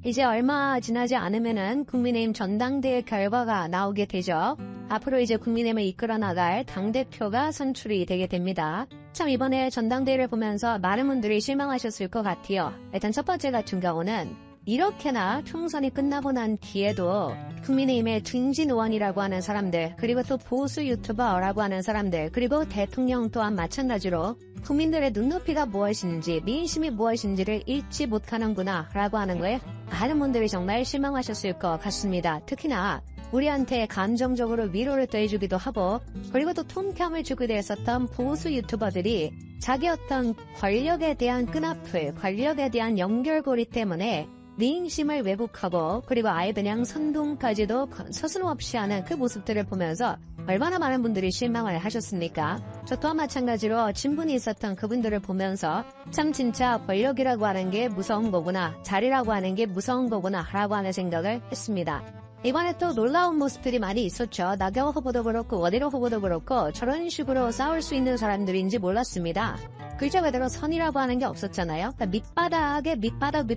이제 얼마 지나지 않으면은 국민의힘 전당대회 결과가 나오게 되죠. 앞으로 이제 국민의힘을 이끌어 나갈 당대표가 선출이 되게 됩니다. 참 이번에 전당대회를 보면서 많은 분들이 실망하셨을 것 같아요. 일단 첫 번째 같은 경우는 이렇게나 총선이 끝나고 난 뒤에도 국민의힘의 중진 의원이라고 하는 사람들, 그리고 또 보수 유튜버라고 하는 사람들, 그리고 대통령 또한 마찬가지로 국민들의 눈높이가 무엇인지, 민심이 무엇인지를 읽지 못하는구나 라고 하는 거에 많은 분들이 정말 실망하셨을 것 같습니다. 특히나 우리한테 감정적으로 위로를 더해주기도 하고, 그리고 또 통감을 주기도 했었던 보수 유튜버들이 자기 어떤 권력에 대한 끈앞을, 권력에 대한 연결고리 때문에 민심을 왜곡하고, 그리고 아예 그냥 선동까지도 서슴없이 하는 그 모습들을 보면서 얼마나 많은 분들이 실망을 하셨습니까? 저 또한 마찬가지로 친분이 있었던 그분들을 보면서 참 진짜 권력이라고 하는 게 무서운 거구나, 자리라고 하는 게 무서운 거구나 라고 하는 생각을 했습니다. 이번에 또 놀라운 모습들이 많이 있었죠. 나경원 후보도 그렇고 원희룡 후보도 그렇고 저런 식으로 싸울 수 있는 사람들인지 몰랐습니다. 글자 그대로 선이라고 하는 게 없었잖아요. 그러니까 밑바닥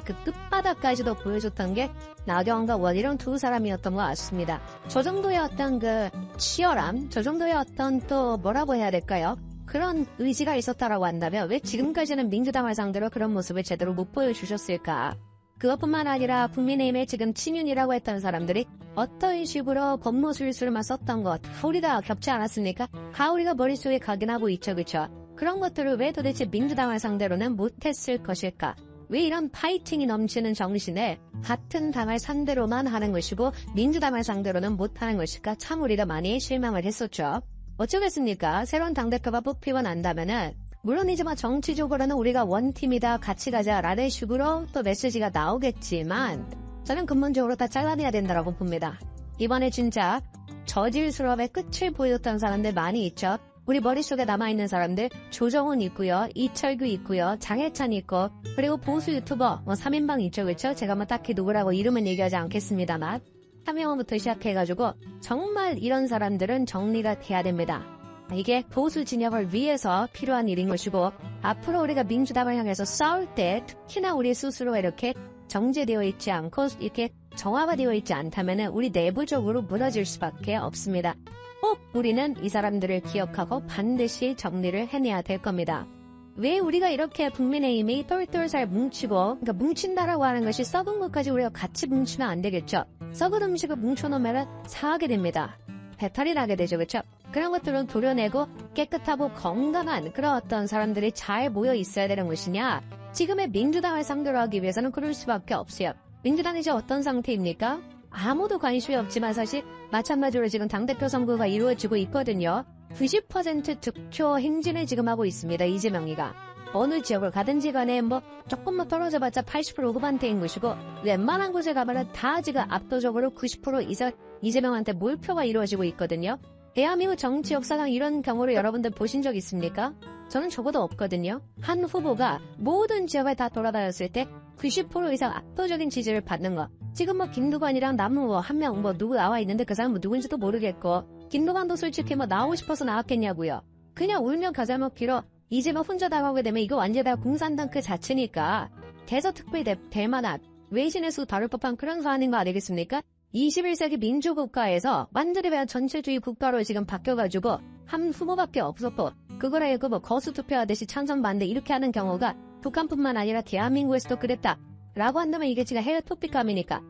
그 끝바닥까지도 보여줬던 게 나경원과 원희룡 두 사람이었던 것 같습니다. 저 정도의 어떤 그 치열함, 저 정도의 어떤 또 뭐라고 해야 될까요? 그런 의지가 있었다라고 한다면 왜 지금까지는 민주당을 상대로 그런 모습을 제대로 못 보여주셨을까? 그것뿐만 아니라 국민의힘에 지금 친윤이라고 했던 사람들이 어떤 식으로 법무술술만 썼던 것, 가오리가 겹지 않았습니까? 가오리가 머릿속에 각인하고 있죠, 그쵸? 그런 것들을 왜 도대체 민주당을 상대로는 못했을 것일까? 왜 이런 파이팅이 넘치는 정신에 같은 당을 상대로만 하는 것이고 민주당을 상대로는 못하는 것일까? 참 우리가 많이 실망을 했었죠. 어쩌겠습니까? 새로운 당대표가 뽑히고 난다면은 물론이지만 정치적으로는 우리가 원팀이다, 같이 가자 라는 식으로 또 메시지가 나오겠지만 저는 근본적으로 다 잘라내야 된다고 봅니다. 이번에 진짜 저질스러움의 끝을 보여줬던 사람들 많이 있죠. 우리 머릿속에 남아있는 사람들 조정훈 있고요, 이철규 있고요, 장해찬 있고, 그리고 보수 유튜버 3인방 있죠, 그렇죠? 제가 뭐 딱히 누구라고 이름은 얘기하지 않겠습니다만 3명부터 시작해가지고 정말 이런 사람들은 정리가 돼야 됩니다. 이게 보수 진영을 위해서 필요한 일인 것이고 앞으로 우리가 민주당을 향해서 싸울 때 특히나 우리 스스로 이렇게 정제되어 있지 않고 이렇게 정화가 되어 있지 않다면 우리 내부적으로 무너질 수밖에 없습니다. 꼭 우리는 이 사람들을 기억하고 반드시 정리를 해내야 될 겁니다. 왜 우리가 이렇게 국민의힘이 똘똘 뭉치고, 그러니까 뭉친다라고 하는 것이 썩은 것까지 우리가 같이 뭉치면 안 되겠죠. 썩은 음식을 뭉쳐놓으면 상하게 됩니다. 배탈이 나게 되죠, 그렇죠? 그런 것들은 도려내고 깨끗하고 건강한 그런 어떤 사람들이 잘 모여 있어야 되는 것이냐? 지금의 민주당을 상대로 하기 위해서는 그럴 수밖에 없어요. 민주당이 이제 어떤 상태입니까? 아무도 관심이 없지만 사실 마찬가지로 지금 당대표 선거가 이루어지고 있거든요. 90% 득표 행진을 지금 하고 있습니다. 이재명이가. 어느 지역을 가든지 간에 뭐 조금만 떨어져봤자 80% 후반대인 것이고 웬만한 곳에 가면은 다 지금 압도적으로 90% 이상 이재명한테 몰표가 이루어지고 있거든요. 대한민국 정치 역사상 이런 경우를 여러분들 보신 적 있습니까? 저는 적어도 없거든요. 한 후보가 모든 지역을 다 돌아다녔을 때 90% 이상 압도적인 지지를 받는 거. 지금 뭐 김두관이랑 남은 한 명 누구 나와 있는데 그 사람 누군지도 모르겠고 김두관도 솔직히 나오고 싶어서 나왔겠냐고요. 그냥 울면 가자 먹기로 이재명 혼자 나가게 되면 이거 완전 다 공산당 그 자체니까 대서특필 될 만한 외신의 수 다룰 법한 그런 사안인 거 아니겠습니까? 21세기 민주국가에서 완전히 그냥 전체주의 국가로 지금 바뀌어가지고 한 후보밖에 없었고 그거를 거수 투표하듯이 찬성 반대 이렇게 하는 경우가 북한뿐만 아니라 대한민국에서도 그랬다 라고 한다면 이게 지금 해외 토픽감이니까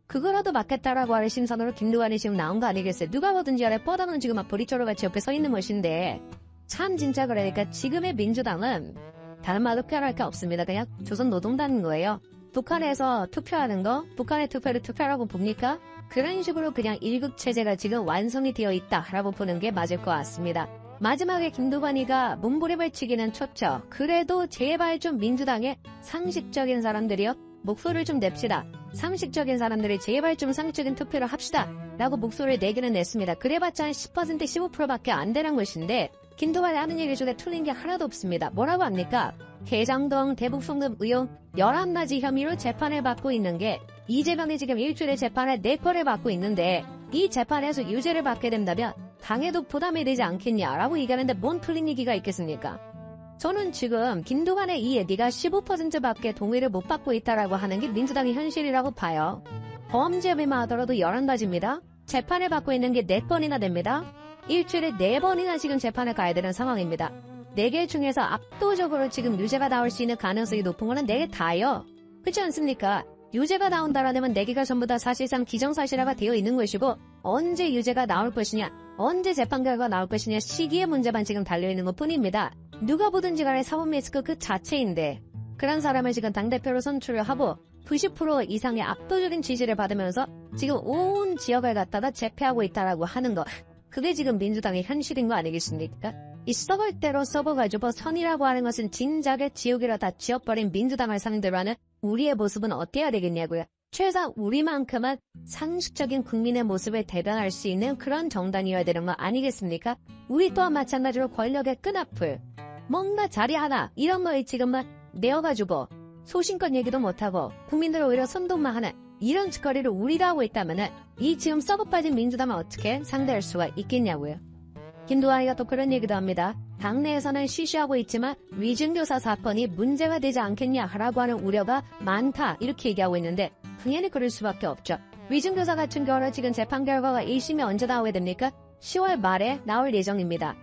그거라도 맞겠다라고 하는 심산으로 김두관이 지금 나온 거 아니겠어요? 누가 뭐든지 아래 뻗어는 지금 막 보리자루 같이 옆에 서 있는 것인데 참 진짜 그러니까 지금의 민주당은 다른 말로 표현할 게 없습니다. 그냥 조선노동당인 거예요. 북한에서 투표하는 거, 북한의 투표를 투표라고 봅니까? 그런 식으로 그냥 일극체제가 지금 완성이 되어 있다라고 보는 게 맞을 것 같습니다. 마지막에 김두관이가 몸부림을 치기는 쳤죠. 그래도 제발 좀 민주당의 상식적인 사람들이요. 목소리를 좀 냅시다. 상식적인 사람들이 제발 좀 상식적인 투표를 합시다. 라고 목소리를 내기는 냈습니다. 그래봤자 한 10% 15%밖에 안 되는 것인데 김두관이 하는 얘기 중에 틀린 게 하나도 없습니다. 뭐라고 합니까? 대장동 대북송금 의혹 11가지 혐의로 재판을 받고 있는 게 이재명이 지금 일주일에 재판을 4건을 받고 있는데 이 재판에서 유죄를 받게 된다면 당에도 부담이 되지 않겠냐라고 얘기하는데 뭔 틀린 얘기가 있겠습니까? 저는 지금 김두관의 이 얘기가 15%밖에 동의를 못 받고 있다라고 하는 게 민주당의 현실이라고 봐요. 범죄비만 하더라도 11가지입니다. 재판을 받고 있는 게 4번이나 됩니다. 일주일에 4번이나 지금 재판을 가야 되는 상황입니다. 4개 중에서 압도적으로 지금 유죄가 나올 수 있는 가능성이 높은 거는 4개 다요. 그렇지 않습니까? 유죄가 나온다라면 4개가 전부 다 사실상 기정사실화가 되어 있는 것이고 언제 유죄가 나올 것이냐, 언제 재판 결과가 나올 것이냐 시기의 문제만 지금 달려있는 것뿐입니다. 누가 보든지 간에 사법 리스크 그 자체인데 그런 사람을 지금 당대표로 선출을 하고 90% 이상의 압도적인 지지를 받으면서 지금 온 지역을 갖다가 제패하고 있다라고 하는 것. 그게 지금 민주당의 현실인 거 아니겠습니까? 이 썩을 대로 썩어가지고 선이라고 하는 것은 진작에 지옥이라 다 지어버린 민주당을 상대로 하는 우리의 모습은 어때야 되겠냐고요. 최소 우리만큼은 상식적인 국민의 모습을 대변할 수 있는 그런 정당이어야 되는 거 아니겠습니까? 우리 또한 마찬가지로 권력의 끈앞을 뭔가 자리 하나 이런 거에 지금만 내어가지고 소신껏 얘기도 못하고 국민들을 오히려 선동만 하는 이런 짓거리를 우리가 하고 있다면은 이 지금 썩어빠진 민주당을 어떻게 상대할 수가 있겠냐고요. 김두관이가 또 그런 얘기도 합니다. 당내에서는 쉬쉬하고 있지만 위증교사 사건이 문제가 되지 않겠냐라고 하는 우려가 많다 이렇게 얘기하고 있는데 당연히 그럴 수밖에 없죠. 위증교사 같은 경우는 지금 재판 결과가 1심에 언제 나오게 됩니까? 10월 말에 나올 예정입니다.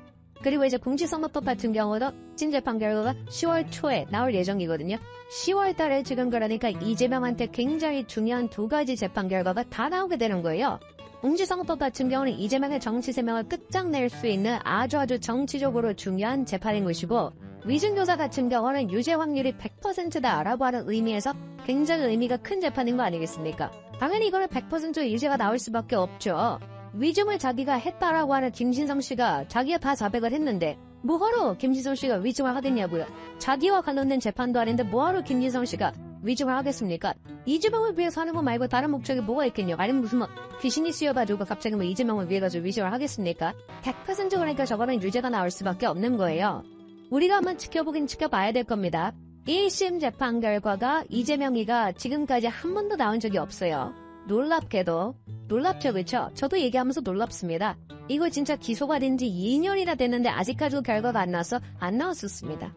그리고 이제 공직선거법 같은 경우도 재판 결과가 10월 초에 나올 예정이거든요. 10월 달에 지금 그러니까 이재명한테 굉장히 중요한 2가지 재판 결과가 다 나오게 되는 거예요. 공직선거법 같은 경우는 이재명의 정치 세명을 끝장낼 수 있는 아주 정치적으로 중요한 재판인 것이고 위증교사 같은 경우는 유죄 확률이 100%다라고 하는 의미에서 굉장히 의미가 큰 재판인 거 아니겠습니까? 당연히 이거는 100% 유죄가 나올 수밖에 없죠. 위증을 자기가 했다라고 하는 김신성 씨가 자기가 다 자백을 했는데 뭐하러 김신성 씨가 위증을 하겠냐고요. 자기와 관련된 재판도 아닌데 뭐하러 김신성 씨가 위증을 하겠습니까? 이재명을 위해서 하는 거 말고 다른 목적이 뭐가 있겠냐. 아니면 무슨 귀신이 씌어가지고 갑자기 이재명을 위해서 위증을 하겠습니까? 100% 그러니까 저거는 유죄가 나올 수밖에 없는 거예요. 우리가 한번 지켜보긴 지켜봐야 될 겁니다. 1심 재판 결과가 이재명이가 지금까지 한 번도 나온 적이 없어요. 놀랍게도 놀랍죠, 그렇죠? 저도 얘기하면서 놀랍습니다. 이거 진짜 기소가 된 지 2년이나 됐는데 아직까지도 결과가 안 나왔었습니다.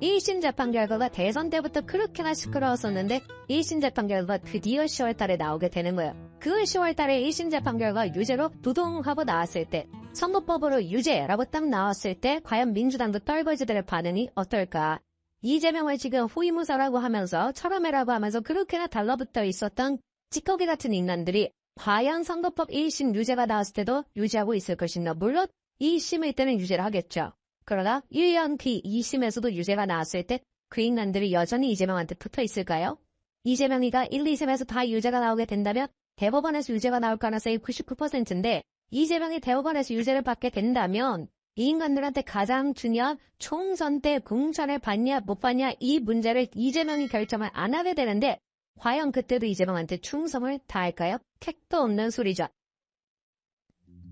1심 재판 결과가 대선 때부터 그렇게나 시끄러웠었는데 1심 재판 결과가 드디어 10월 달에 나오게 되는 거예요. 그 10월 달에 1심 재판 결과가 유죄로 두동하고 나왔을 때 선거법으로 유죄라고 딱 나왔을 때 과연 민주당도 떨거지들의 반응이 어떨까? 이재명을 지금 후임무사라고 하면서 철험해라고 하면서 그렇게나 달라붙어 있었던 찌꺼기 같은 인간들이 과연 선거법 1심 유죄가 나왔을 때도 유지하고 있을 것인가? 물론 2심일 때는 유죄를 하겠죠. 그러나 1년 뒤 2심에서도 유죄가 나왔을 때 그 인간들이 여전히 이재명한테 붙어 있을까요? 이재명이가 1, 2심에서 다 유죄가 나오게 된다면 대법원에서 유죄가 나올 가능성이 99%인데 이재명이 대법원에서 유죄를 받게 된다면 이 인간들한테 가장 중요한 총선 때 공천을 받냐 못 받냐 이 문제를 이재명이 결정을 안 하게 되는데 과연 그때도 이재명한테 충성을 다할까요? 택도 없는 소리죠.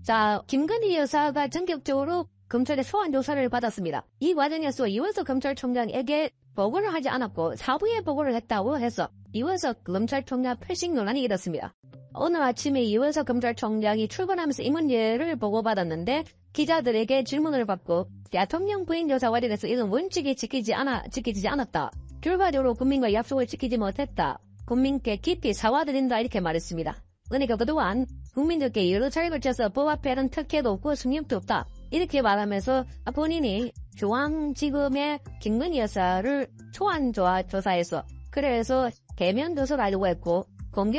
자, 김건희 여사가 전격적으로 검찰의 소환 조사를 받았습니다. 이 과정에서 이원석 검찰총장에게 보고를 하지 않았고 사부에 보고를 했다고 해서 이원석 검찰총장 패싱 논란이 일었습니다. 오늘 아침에 이원석 검찰총장이 출근하면서 이 문제를 보고받았는데 기자들에게 질문을 받고 대통령 부인 여사 관련해서 이런 원칙이 지키지 않았다. 결과적으로 국민과 약속을 지키지 못했다. 국민께 깊이 사과드린다 이렇게 말했습니다. 그러니까 그동안 국민들께 여러 차례 걸쳐서 법 앞에는 특혜도 없고 승력도 없다. 이렇게 말하면서 본인이 중앙지검의 김건희 여사를 소환 조사해서 그래서 대면 조사를 하려고 했고 공개